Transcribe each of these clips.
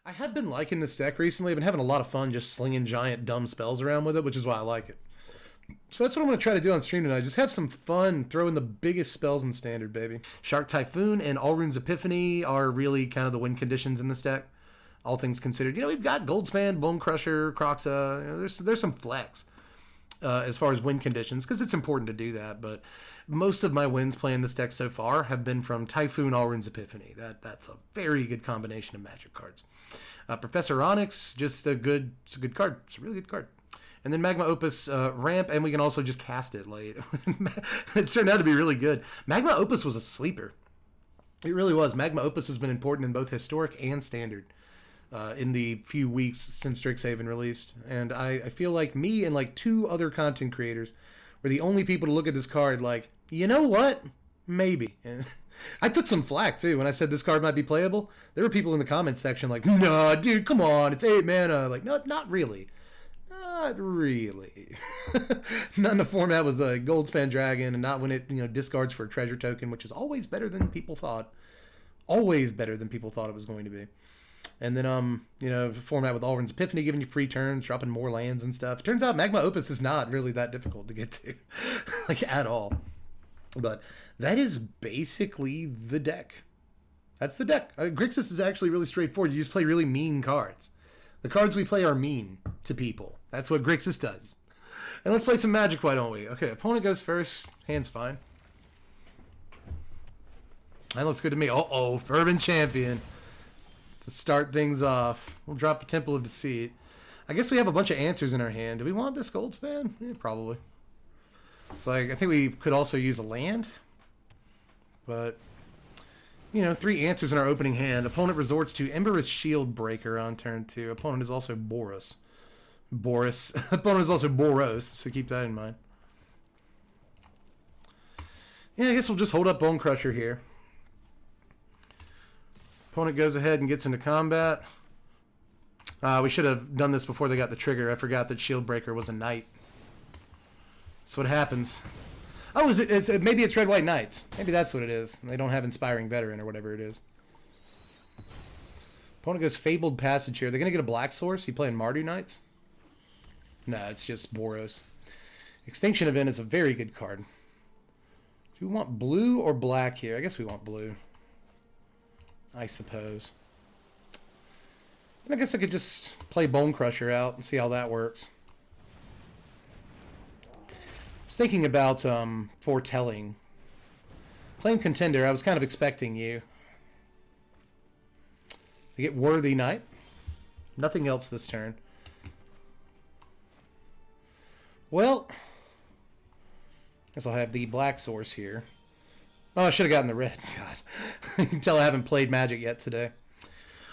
I have been liking this deck recently. I've been having a lot of fun just slinging giant dumb spells around with it, which is why I like it. So that's what I'm going to try to do on stream tonight. Just have some fun throwing the biggest spells in Standard, baby. Shark Typhoon and Alrund's Epiphany are really kind of the win conditions in this deck, all things considered. You know, we've got Goldspan, Bone Crusher, Croxa. You know, there's some flex as far as win conditions, because it's important to do that. But most of my wins playing this deck so far have been from Typhoon, Alrund's Epiphany. That's a very good combination of Magic cards. Professor Onyx, it's a good card. It's a really good card. And then Magma Opus ramp, and we can also just cast it late. It's turned out to be really good. Magma Opus was a sleeper. It really was. Magma Opus has been important in both Historic and Standard in the few weeks since Strixhaven released. And I feel like me and like 2 other content creators were the only people to look at this card like, you know what? Maybe. And I took some flack, too, when I said this card might be playable. There were people in the comments section like, no, dude, come on, it's 8 mana. Like, no, not really. Not really. Not in the format with the Goldspan Dragon, and not when it discards for a treasure token, which is always better than people thought. Always better than people thought it was going to be. And then format with Alrund's Epiphany giving you free turns, dropping more lands and stuff. Turns out Magma Opus is not really that difficult to get to, like at all. But that is basically the deck. That's the deck. Grixis is actually really straightforward. You just play really mean cards. The cards we play are mean to people. That's what Grixis does. And let's play some Magic, why don't we? Okay, opponent goes first. Hand's fine. That looks good to me. Uh-oh, Fervent Champion. To start things off, we'll drop a Temple of Deceit. I guess we have a bunch of answers in our hand. Do we want this Goldspan? Yeah, probably. It's like, I think we could also use a land. But, 3 answers in our opening hand. Opponent resorts to Emberous Shield Breaker on turn 2. Opponent is also Opponent is also Boros, so keep that in mind. Yeah, I guess we'll just hold up Bone Crusher here. Opponent goes ahead and gets into combat. We should have done this before they got the trigger. I forgot that Shield Breaker was a knight. That's what happens. Oh, maybe it's Red White Knights. Maybe that's what it is. They don't have Inspiring Veteran or whatever it is. Opponent goes Fabled Passage here. They're going to get a black source. You playing Mardu Knights? No, it's just Boros. Extinction Event is a very good card. Do we want blue or black here? I guess we want blue. I suppose. And I guess I could just play Bone Crusher out and see how that works. I was thinking about foretelling. Claim Contender, I was kind of expecting you. You get Worthy Knight. Nothing else this turn. Well, I guess I'll have the black source here. Oh, I should have gotten the red. God. You can tell I haven't played Magic yet today.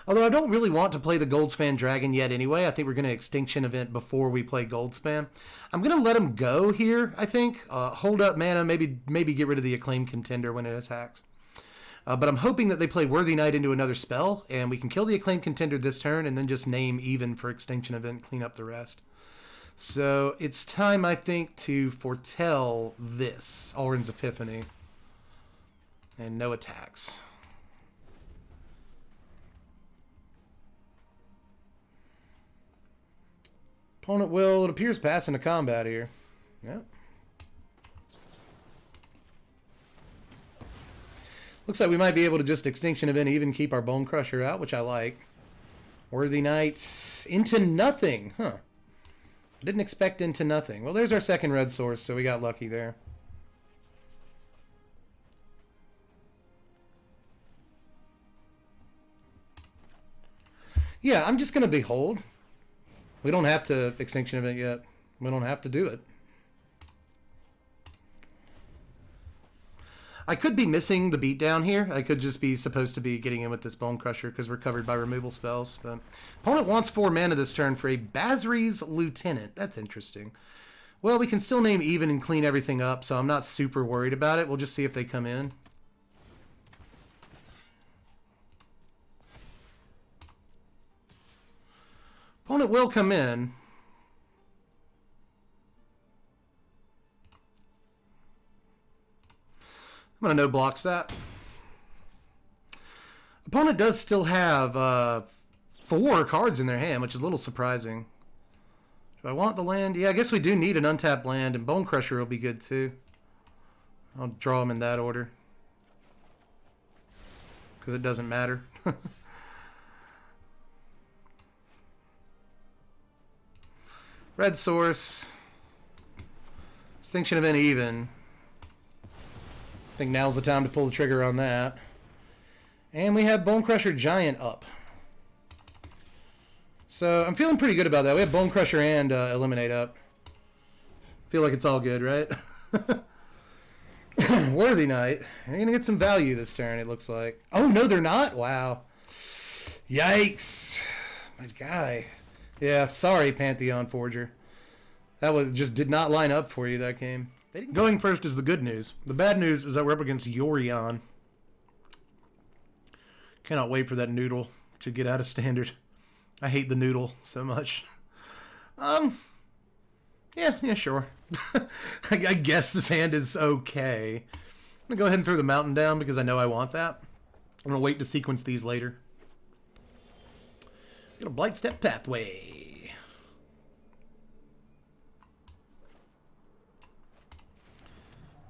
Although I don't really want to play the Goldspan Dragon yet anyway. I think we're going to Extinction Event before we play Goldspan. I'm going to let him go here, I think. Hold up mana, maybe get rid of the Acclaimed Contender when it attacks. But I'm hoping that they play Worthy Knight into another spell, and we can kill the Acclaimed Contender this turn, and then just name even for Extinction Event, clean up the rest. So it's time, I think, to foretell this. Alrund's Epiphany. And no attacks. Opponent will, it appears, pass into combat here. Yep. Looks like we might be able to just Extinction Event, even keep our Bone Crusher out, which I like. Worthy Knights into nothing. Huh. I didn't expect into nothing. Well, there's our second red source, so we got lucky there. Yeah, I'm just going to Behold. We don't have to Extinction Event yet. We don't have to do it. I could be missing the beatdown here. I could just be supposed to be getting in with this Bone Crusher because we're covered by removal spells. But opponent wants 4 mana this turn for a Basri's Lieutenant. That's interesting. Well, we can still name even and clean everything up, so I'm not super worried about it. We'll just see if they come in. Opponent will come in. I'm going to no blocks that. Opponent does still have 4 cards in their hand, which is a little surprising. Do I want the land? Yeah, I guess we do need an untapped land, and Bone Crusher will be good too. I'll draw them in that order. Because it doesn't matter. Red Source. Extinction Event even. I think now's the time to pull the trigger on that. And we have Bone Crusher Giant up. So I'm feeling pretty good about that. We have Bone Crusher and Eliminate up. Feel like it's all good, right? Worthy Knight. They're going to get some value this turn, it looks like. Oh, no, they're not? Wow. Yikes. My guy. Yeah, sorry, Pantheon Forger. That was just did not line up for you, that game. Going first is the good news. The bad news is that we're up against Yorion. Cannot wait for that noodle to get out of standard. I hate the noodle so much. Yeah, sure. I guess this hand is okay. I'm going to go ahead and throw the mountain down because I know I want that. I'm going to wait to sequence these later. Got a Blight Step Pathway.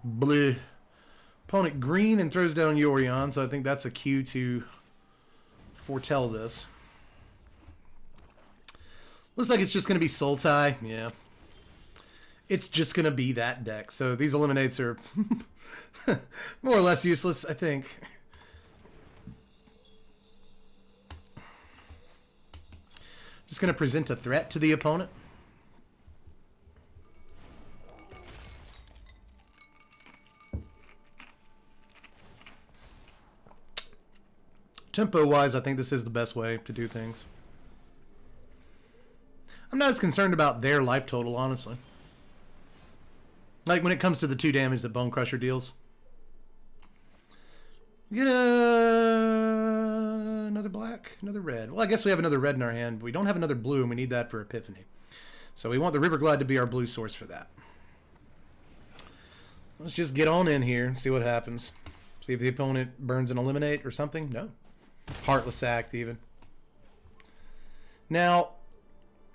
Blue. Opponent green and throws down Yorion, so I think that's a cue to foretell this. Looks like it's just going to be Sultai. Yeah. It's just going to be that deck. So these eliminates are more or less useless, I think. Just going to present a threat to the opponent. Tempo-wise, I think this is the best way to do things. I'm not as concerned about their life total, honestly. Like when it comes to the 2 damage that Bone Crusher deals. We get another black, another red. Well, I guess we have another red in our hand, but we don't have another blue, and we need that for Epiphany. So we want the River Glide to be our blue source for that. Let's just get on in here and see what happens. See if the opponent burns an Eliminate or something. No. Heartless Act, even. Now,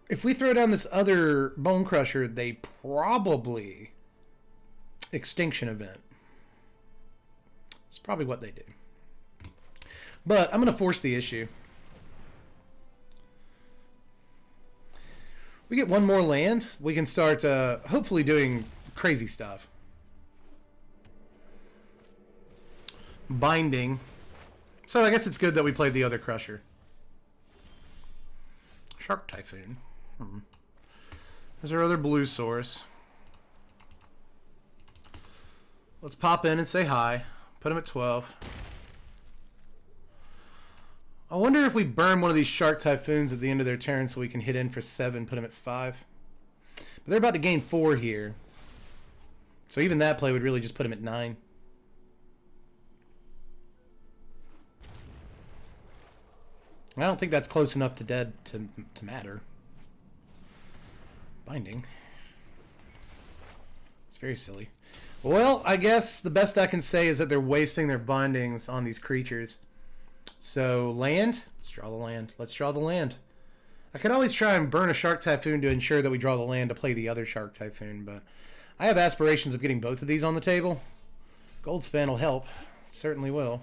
if we throw down this other Bone Crusher, they probably Extinction Event. It's probably what they do. But I'm going to force the issue. We get one more land. We can start hopefully doing crazy stuff. Binding. So I guess it's good that we played the other Crusher. Shark Typhoon. There's our other blue source. Let's pop in and say hi. Put him at 12. I wonder if we burn one of these Shark Typhoons at the end of their turn so we can hit in for 7, put him at 5. But they're about to gain 4 here. So even that play would really just put him at 9. I don't think that's close enough to dead to matter. Binding. It's very silly. Well, I guess the best I can say is that they're wasting their bindings on these creatures. So, land. Let's draw the land. Let's draw the land. I could always try and burn a Shark Typhoon to ensure that we draw the land to play the other Shark Typhoon, but I have aspirations of getting both of these on the table. Goldspan will help. Certainly will.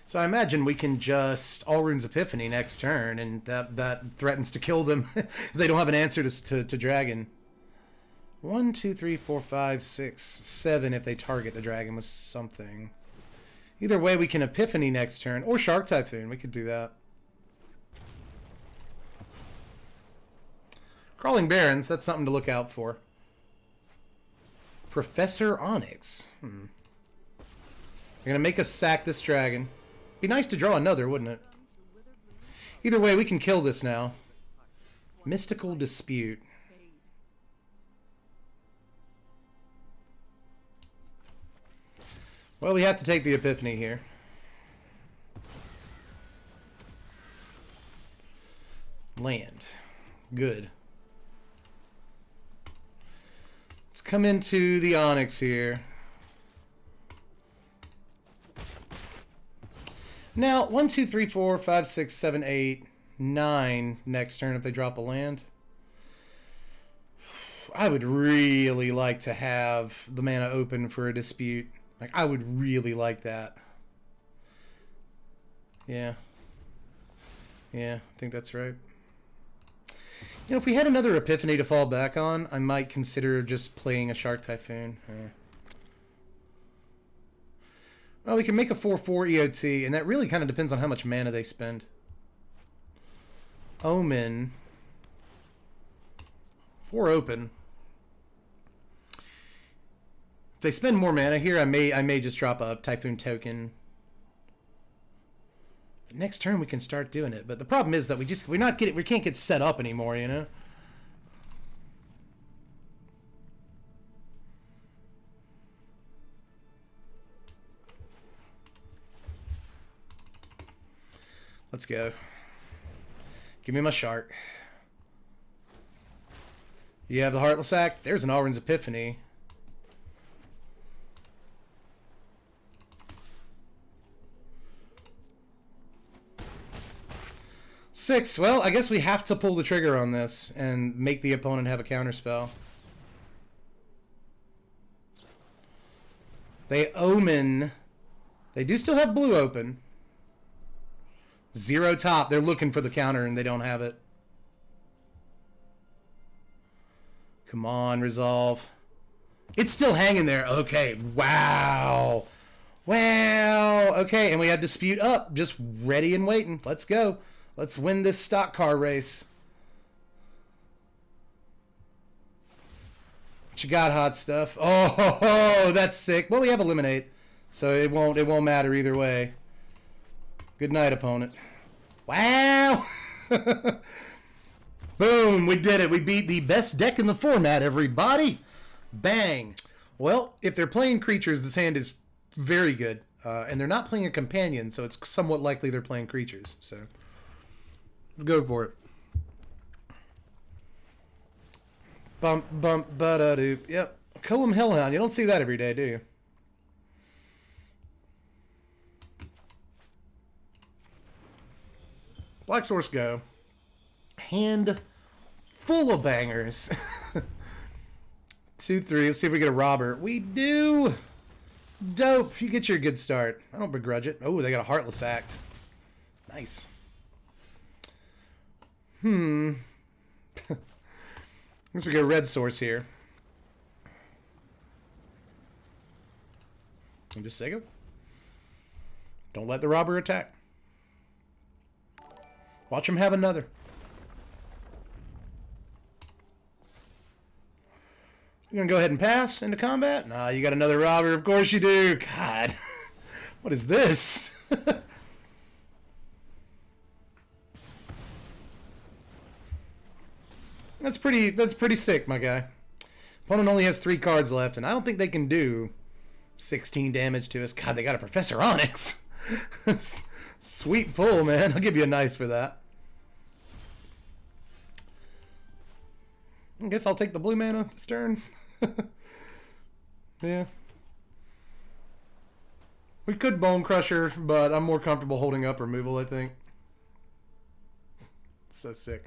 So I imagine we can just Alrund's Epiphany next turn, and that threatens to kill them if they don't have an answer to Dragon. 1, 2, 3, 4, 5, 6, 7 if they target the Dragon with something. Either way, we can Epiphany next turn, or Shark Typhoon. We could do that. Crawling Barrens, that's something to look out for. Professor Onyx. They're going to make us sack this Dragon. Be nice to draw another, wouldn't it? Either way, we can kill this now. Mystical Dispute. Well, we have to take the Epiphany here. Land. Good. come into the Onyx here. Now, 1, 2, 3, 4, 5, 6, 7, 8, 9 next turn if they drop a land. I would really like to have the mana open for a dispute. Like, I would really like that. Yeah. Yeah, I think that's right. You know, if we had another Epiphany to fall back on, I might consider just playing a Shark Typhoon. Well, we can make a 4/4 EOT, and that really kind of depends on how much mana they spend. Omen. 4 open. If they spend more mana here, I may just drop a Typhoon token. But next turn we can start doing it. But the problem is that we can't get set up anymore, you know? Let's go. Give me my shark. You have the Heartless Act. There's an Alrund's Epiphany. Six. Well, I guess we have to pull the trigger on this and make the opponent have a counterspell. They omen. They do still have blue open. 0 top. They're looking for the counter and they don't have it. Come on, resolve. It's still hanging there. Okay. Wow. Wow. Okay, and we have dispute up. Just ready and waiting. Let's go. Let's win this stock car race. What you got, hot stuff? Oh, that's sick. Well, we have eliminate, so it won't matter either way. Good night, opponent. Wow. Boom, we did it. We beat the best deck in the format, everybody. Bang. Well, if they're playing creatures, this hand is very good. And they're not playing a companion, so it's somewhat likely they're playing creatures. So, go for it. Bump, bump, ba-da-doop. Yep. Coem Hellhound. You don't see that every day, do you? Black Source go. Hand full of bangers. 2, 3. Let's see if we get a robber. We do. Dope. You get your good start. I don't begrudge it. Oh, they got a Heartless Act. Nice. Guess we get a red source here. And just say go. Don't let the robber attack. Watch him have another. You gonna go ahead and pass into combat? Nah, you got another robber. Of course you do. God, what is this? That's pretty sick, my guy. Opponent only has 3 cards left, and I don't think they can do 16 damage to us. God, they got a Professor Onyx. Sweet pull, man. I'll give you a nice for that. I guess I'll take the blue mana this turn. Yeah. We could Bone Crusher, but I'm more comfortable holding up removal, I think. So sick.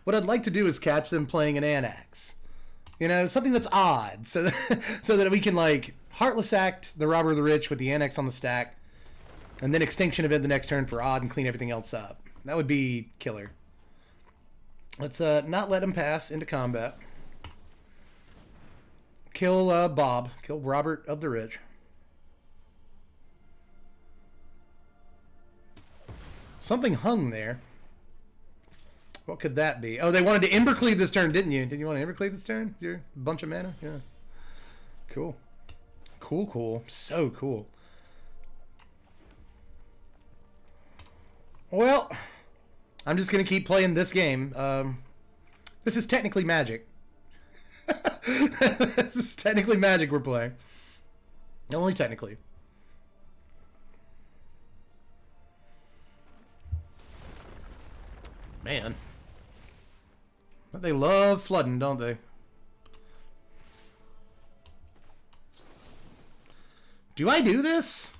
What I'd like to do is catch them playing an Anax. You know, something that's odd. So that we can, like, Heartless Act the Robber of the Rich with the Anax on the stack, and then Extinction Event the next turn for odd and clean everything else up. That would be killer. Let's not let him pass into combat. Kill Bob. Kill Robert of the Rich. Something hung there. What could that be? Oh, they wanted to Embercleave this turn, didn't you? Didn't you want to Embercleave this turn? You're a bunch of mana? Yeah. Cool. Cool. So cool. Well, I'm just going to keep playing this game. This is technically Magic. This is technically Magic we're playing. Only technically. Man. But they love flooding, don't they? Do I do this?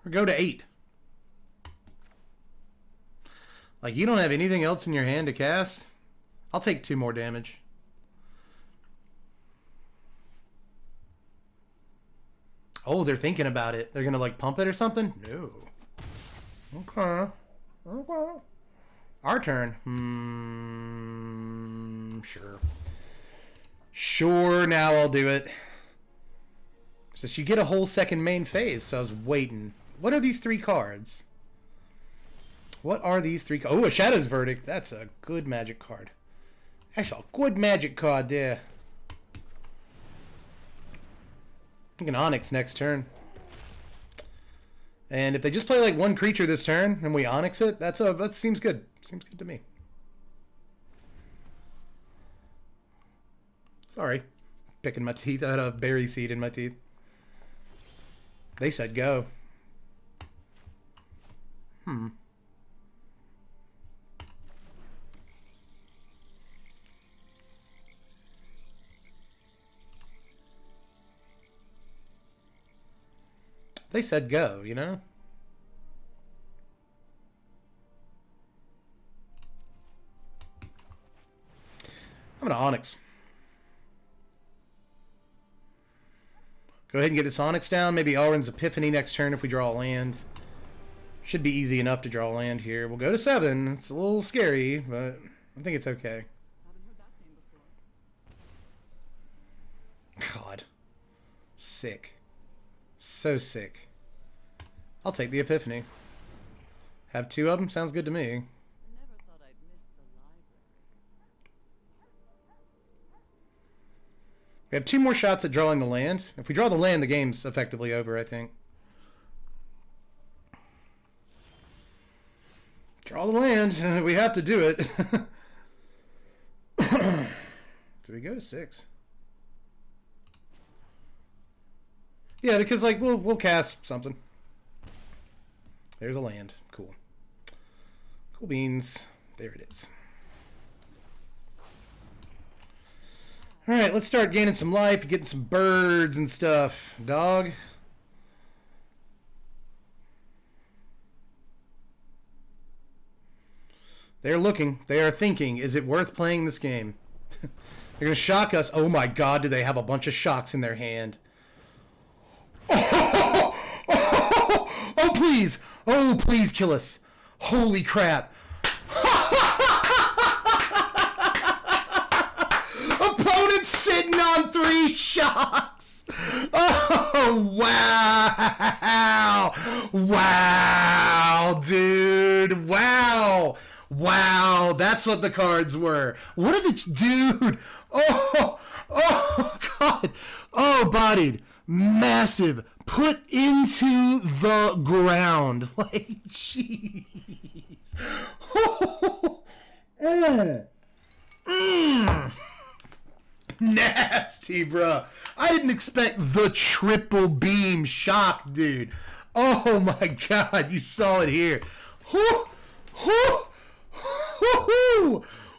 Or go to 8? Like, you don't have anything else in your hand to cast? I'll take 2 more damage. Oh, they're thinking about it. They're gonna, like, pump it or something? No. Okay. Okay. Our turn. Sure. Sure, now I'll do it. It's just you get a whole second main phase, so I was waiting. What are these 3 cards? What are these 3 cards? Oh, a Shadow's Verdict. That's a good magic card. Actually, a good magic card there. I think an Onyx next turn. And if they just play like 1 creature this turn and we Onyx it, that seems good. Seems good to me. Sorry. Picking my teeth out of berry seed in my teeth. They said go. They said go, you know? I'm going to Onyx. Go ahead and get this Onyx down. Maybe Alrund's Epiphany next turn if we draw a land. Should be easy enough to draw a land here. We'll go to 7. It's a little scary, but I think it's okay. God. Sick. So sick. I'll take the Epiphany. Have 2 of them? Sounds good to me. We have 2 more shots at drawing the land. If we draw the land, the game's effectively over, I think. Draw the land. We have to do it. Do we go to 6? Yeah, because like we'll cast something. There's a land. Cool. Cool beans. There it is. Alright, let's start gaining some life, getting some birds and stuff. Dog. They're looking. They are thinking, is it worth playing this game? They're going to shock us. Oh my god, do they have a bunch of shocks in their hand. Oh, please. Oh, please kill us. Holy crap. Opponent's sitting on 3 shocks. Oh, wow. Wow, dude. Wow. Wow, that's what the cards were. What if it's... Dude. Oh, God. Oh, bodied. Massive. Put into the ground. Like, jeez. Nasty, bro. I didn't expect the triple beam shock, dude. Oh my god, you saw it here.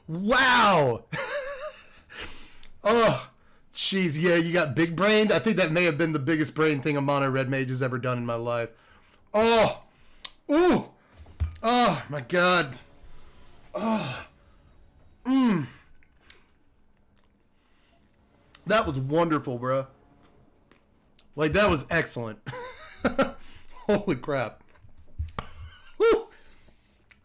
Wow. Oh, jeez, yeah, you got big brained. I think that may have been the biggest brain thing a mono red mage has ever done in my life. Oh, ooh, oh my god. Oh, That was wonderful, bro. Like, that was excellent. Holy crap. Woo.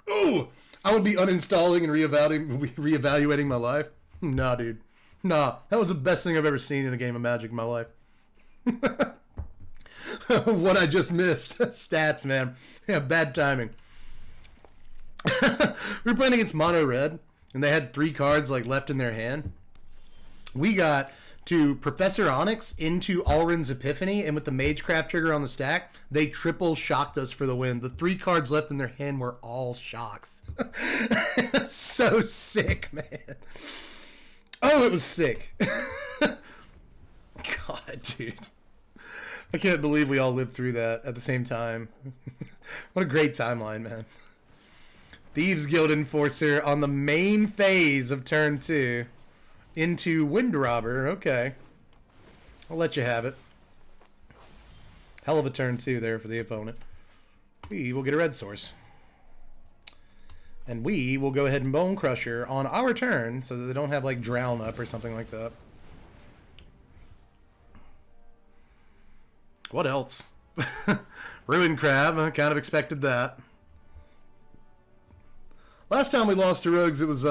Ooh, I would be uninstalling and reevaluating my life. Nah, dude. Nah, that was the best thing I've ever seen in a game of Magic in my life. What I just missed. Stats, man. Yeah, bad timing. We were playing against mono red, and they had 3 cards like left in their hand. We got to Professor Onyx into Alrund's Epiphany, and with the Magecraft trigger on the stack, they triple shocked us for the win. The 3 cards left in their hand were all shocks. So sick, man. Oh, it was sick. God, dude. I can't believe we all lived through that at the same time. What a great timeline, man. Thieves Guild Enforcer on the main phase of turn 2. Into Wind Robber. Okay. I'll let you have it. Hell of a turn, too, there for the opponent. We will get a red source. And we will go ahead and Bone Crusher on our turn so that they don't have, like, Drown Up or something like that. What else? Ruin Crab. I kind of expected that. Last time we lost to Rogues, it was,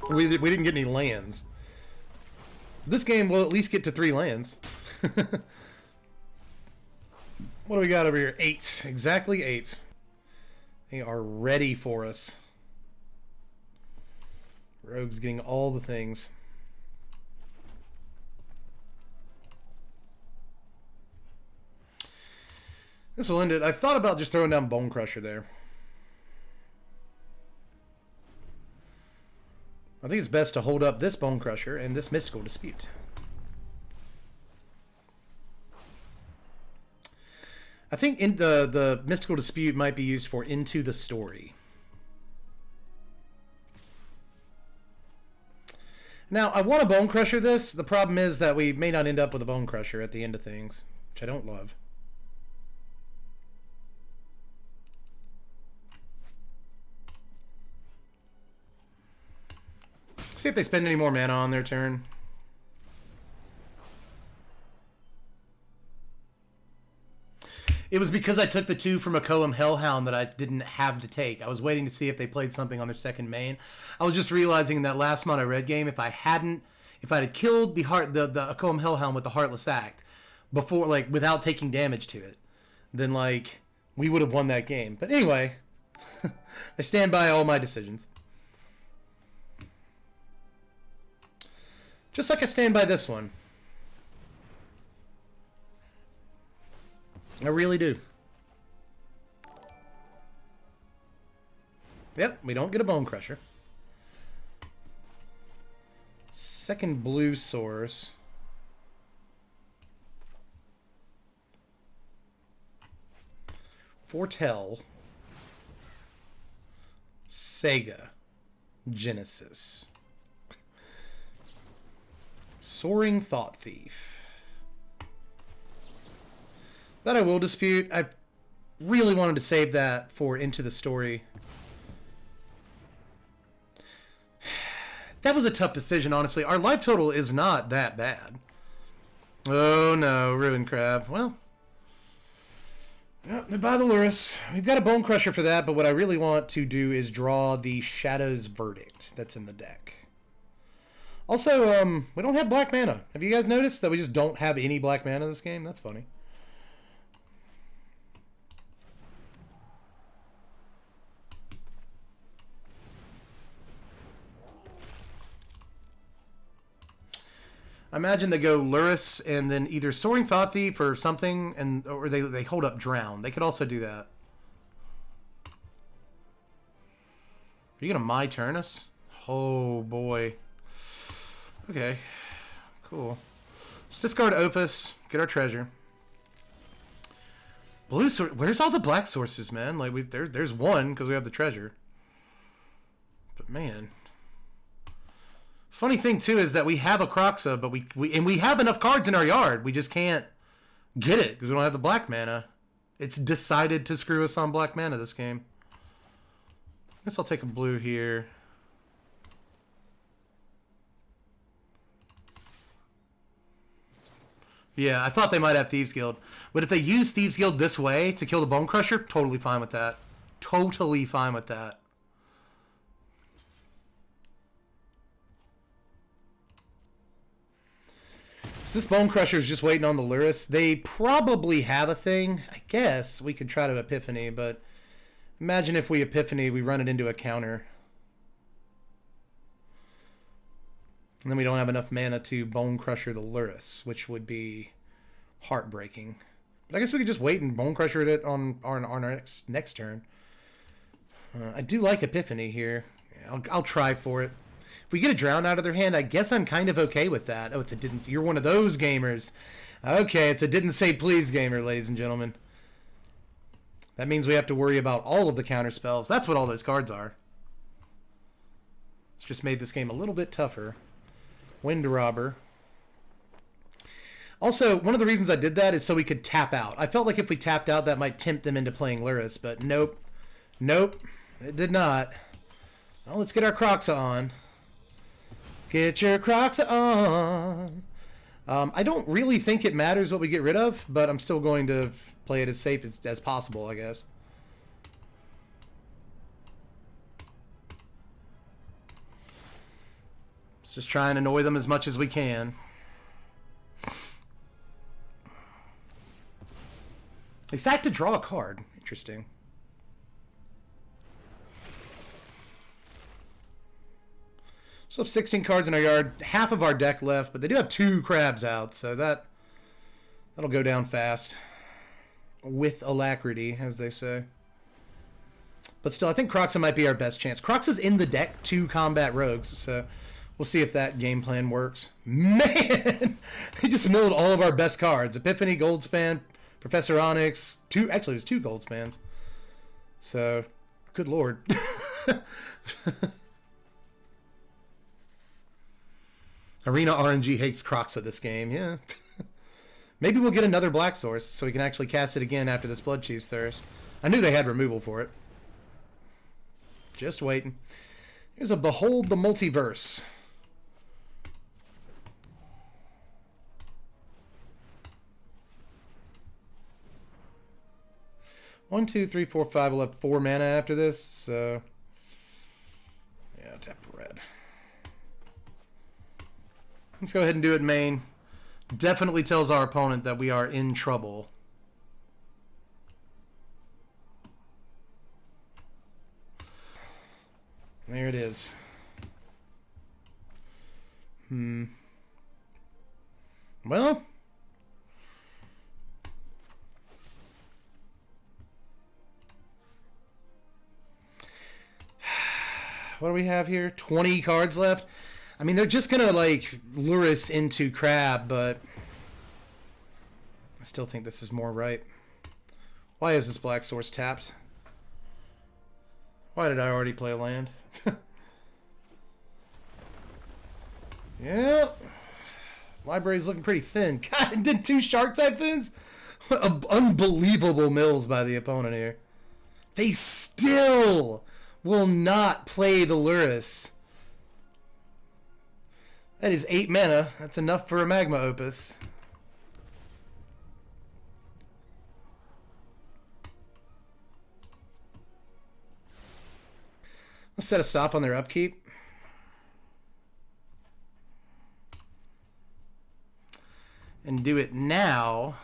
we didn't get any lands. This game will at least get to 3 lands. What do we got over here? 8. Exactly 8. They are ready for us. Rogue's getting all the things. This will end it. I thought about just throwing down Bone Crusher there. I think it's best to hold up this Bone Crusher and this Mystical Dispute. I think in the Mystical Dispute might be used for Into the Story. Now, I want to Bone Crusher this. The problem is that we may not end up with a Bone Crusher at the end of things, which I don't love. See if they spend any more mana on their turn. It was because I took the 2 from a Koem Hellhound that I didn't have to take. I was waiting to see if they played something on their second main. I was just realizing in that last mono red game, if I had killed the Koem Hellhound with the Heartless Act before, like, without taking damage to it, then, like, we would have won that game. But anyway, I stand by all my decisions. Just like I stand by this one. I really do. Yep, we don't get a Bone Crusher. Second blue source. Foretell. Sega. Genesis. Soaring Thought Thief. That I will dispute. I really wanted to save that for Into the Story. That was a tough decision, honestly. Our life total is not that bad. Oh no, Ruin Crab. Well, yep, by the Luris. We've got a Bone Crusher for that, but what I really want to do is draw the Shadow's Verdict that's in the deck. Also, we don't have black mana. Have you guys noticed that we just don't have any black mana in this game? That's funny. I imagine they go Luris and then either Soaring Thought Thief or something, or they hold up Drown. They could also do that. Are you going to My Turn us? Oh, boy. Okay, cool. Let's discard Opus, get our treasure. Blue source. Where's all the black sources, man? Like there's one because we have the treasure. But man, funny thing too is that we have a Croxa, but we have enough cards in our yard. We just can't get it because we don't have the black mana. It's decided to screw us on black mana this game. I guess I'll take a blue here. Yeah, I thought they might have Thieves Guild. But if they use Thieves Guild this way to kill the Bone Crusher, totally fine with that. Totally fine with that. So this Bone Crusher is just waiting on the Luris. They probably have a thing. I guess we could try to Epiphany, but imagine if we Epiphany, we run it into a counter. And then we don't have enough mana to Bone Crusher the Luris, which would be heartbreaking. But I guess we could just wait and Bone Crusher it on our next turn. I do like Epiphany here. Yeah, I'll try for it. If we get a Drown out of their hand, I guess I'm kind of okay with that. Oh, it's a didn't. You're one of those gamers. Okay, it's a didn't say please gamer, ladies and gentlemen. That means we have to worry about all of the counter spells. That's what all those cards are. It's just made this game a little bit tougher. Wind Robber. Also, one of the reasons I did that is so we could tap out. I felt like if we tapped out, that might tempt them into playing Luris, but nope. Nope, it did not. Well, let's get our Crocs on. Get your Crocs on. I don't really think it matters what we get rid of, but I'm still going to play it as safe as possible, I guess. Let's just try and annoy them as much as we can. They sacked to draw a card. Interesting. So have 16 cards in our yard, half of our deck left, but they do have 2 crabs out, so that'll go down fast. With alacrity, as they say. But still, I think Croxa might be our best chance. Croxa's in the deck to combat rogues, so we'll see if that game plan works. Man! He just milled all of our best cards. Epiphany, Goldspan, Professor Onyx. Actually, it was 2 Goldspans. So, good lord. Arena RNG hates Croxa this game, yeah. Maybe we'll get another Black Source so we can actually cast it again after this Blood Chief's Thirst. I knew they had removal for it. Just waiting. Here's a Behold the Multiverse. One, two, three, four, five. We'll have 4 mana after this, so yeah, tap red. Let's go ahead and do it main. Definitely tells our opponent that we are in trouble. There it is. Well. What do we have here? 20 cards left. I mean, they're just going to, like, lure us into crab, but I still think this is more right. Why is this Black Source tapped? Why did I already play a land? Yeah. Library's looking pretty thin. God, it did 2 Shark Typhoons? Unbelievable mills by the opponent here. They still will not play the Luris. That is 8 mana. That's enough for a Magma Opus. Let's set a stop on their upkeep. And do it now.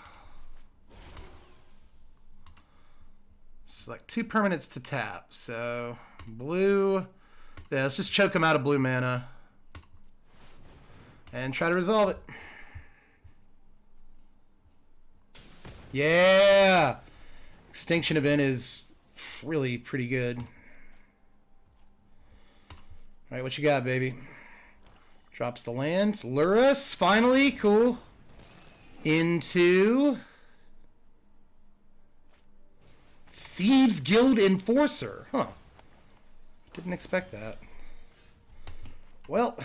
Select 2 permanents to tap. So, blue. Yeah, let's just choke them out of blue mana. And try to resolve it. Yeah! Extinction Event is really pretty good. Alright, what you got, baby? Drops the land. Luris, finally. Cool. Into Thieves Guild Enforcer. Huh. Didn't expect that. Well,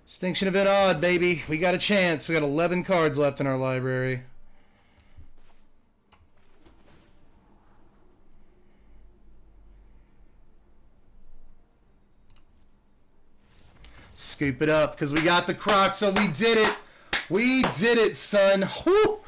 Extinction Event odd, baby. We got a chance. We got 11 cards left in our library. Scoop it up because we got the Croc, so we did it. We did it, son. Woo!